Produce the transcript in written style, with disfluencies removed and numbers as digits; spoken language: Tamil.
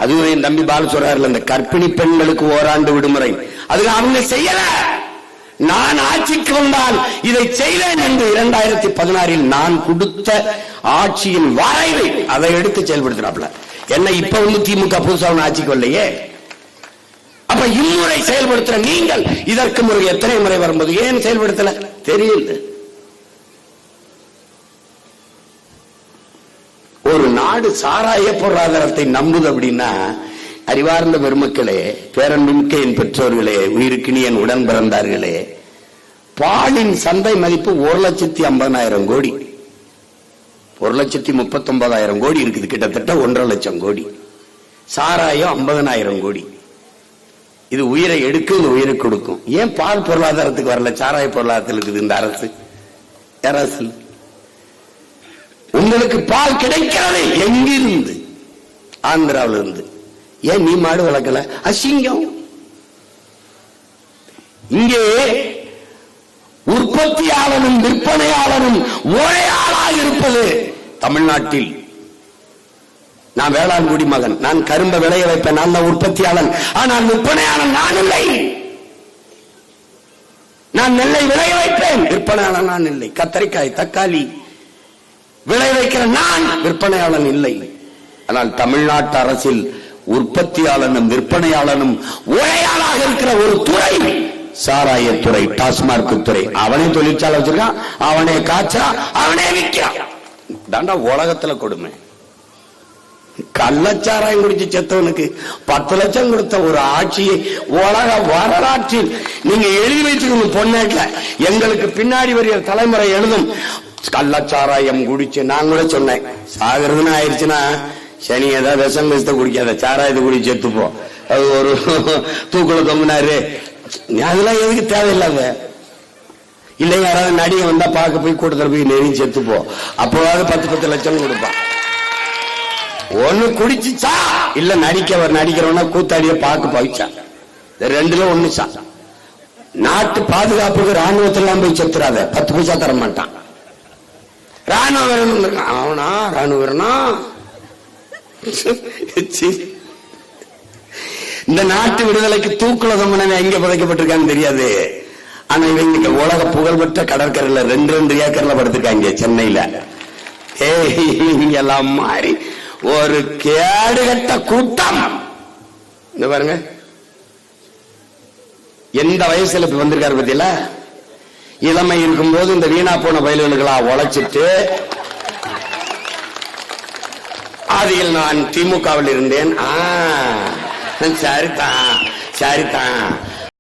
அதுவும் என் தம்பி பாலு சொல்றாருல, இந்த கர்ப்பிணி பெண்களுக்கு ஓராண்டு விடுமுறை, அதுக்கு அவங்க செய்யல. நான் ஆட்சிக்கு வந்தால் இதை செய்வேன் என்று 2016 நான் கொடுத்த ஆட்சியின் வரைவை அதை எடுத்து செயல்படுத்தினாப்ல. என்ன இப்ப வந்து திமுக புதுசா ஆட்சிக்கு வரலையே. அப்ப இம்முறை செயல்படுத்துற நீங்கள் இதற்கு முறை எத்தனை முறை வரும்போது ஏன் செயல்படுத்தல தெரியல. ஒரு நாடு சாராய பொருளாதாரத்தை நம்புது அப்படின்னா, அறிவார்ந்த பெருமக்களே, பேரன்புமிக்க என் பெற்றோர்களே, உயிருக்கினி என் உடன் பிறந்தார்களே, பாலின் சந்தை மதிப்பு 1,50,000 கோடி, 1,39,000 கோடி இருக்குது, கிட்டத்தட்ட 1.5 லட்சம் கோடி. சாராயம் 50,000 கோடி. இது உயிரை எடுக்கும், இந்த உயிரை கொடுக்கும். ஏன் பால் பொருளாதாரத்துக்கு வரல, சாராய பொருளாதாரத்தில் இருக்குது இந்த அரசு? அரசு உங்களுக்கு பால் கிடைக்கிறது எங்கிருந்து? ஆந்திராவில இருந்து. ஏன் நீ மாடு வளர்க்கல? அசிங்கம். இங்கே உற்பத்தியாளனும் விற்பனையாளனும் ஒரே ஆளாக இருப்பது தமிழ்நாட்டில். நான் வேளாண் குடிமகன், நான் கரும்பை விளைய வைப்பேன், நான் தான் உற்பத்தியாளன். ஆனால் விற்பனையாளன் நான் இல்லை. நான் நெல்லை விளைய வைப்பேன், விற்பனையாளன் நான் இல்லை. கத்தரிக்காய் தக்காளி விளை வைக்கிற நான், விற்பனையாளன் இல்லை. ஆனால் தமிழ்நாட்டு அரசில் உற்பத்தியாளனும் விற்பனையாளனும் ஒரேயாளாக இருக்கிற ஒரு துறை சாராயத்துறை, டாஸ்மார்க் துறை. அவனே தொழிற்சாலை வச்சிருக்கான், அவனே காய்ச்சா, அவனே விற்கிறான். தாண்டா உலகத்துல கொடுமை. கள்ளச்சாராயம் குடிச்சு செத்தவனுக்கு 10 லட்சம் கொடுத்த ஒரு ஆட்சியை உலக வரலாற்றில் நீங்க எழுதி வச்சுக்கணும். பொண்ணேட்ல எங்களுக்கு பின்னாடி வருகிற தலைமுறை எழுதும். கள்ளச்சாராயம் குடிச்சு நான் கூட சொன்னேன், சாகிறதுன்னு ஆயிடுச்சுன்னா சனி ஏதாவது விஷம் பேச குடிக்காத, சாராயத்தை குடி செத்துப்போ. அது ஒரு தூக்குல தொங்கினாரு, அதெல்லாம் எதுக்கு தேவையில்லாத. இல்லை யாராவது நடிகை வந்தா பார்க்க போய் கூட்டத்தில் போய் நெருங்கி செத்துப்போ, அப்போவாவது 10 லட்சம் கொடுப்பான். ஒண்ணு குடிச்சுச்சா, இல்ல நடிக்கிறவனா கூத்தாடிய பார்க்க போயிச்சா, ரெண்டுல ஒண்ணுச்சா. நாட்டு பாதுகாப்புக்கு ராணுவத்திலாம் போய் செத்துறாத, 10 பைசா தர மாட்டான். ராணுவ வீரன் அவனா, ராணுவ வீரனா? இந்த நாட்டு விடுதலைக்கு தூக்குல தொங்கினவன் எங்க புதைக்கப்பட்டிருக்கான்னு தெரியாது. ஆனா இவங்க உலக புகழ்பெற்ற கடற்கரையில 2 ஏக்கர்ல படுத்திருக்காங்க சென்னையில. இவங்க எல்லாம் மாறி ஒரு கேடுகட்ட கூட்டம். இந்த பாருங்க, எந்த வயசுல இப்ப வந்திருக்காரு பத்தியில. இளமை இருக்கும்போது இந்த வீணா போன பயல்களா உழைச்சிட்டு, அதில் நான் திமுகவில் இருந்தேன். சரிதான் சரிதான்,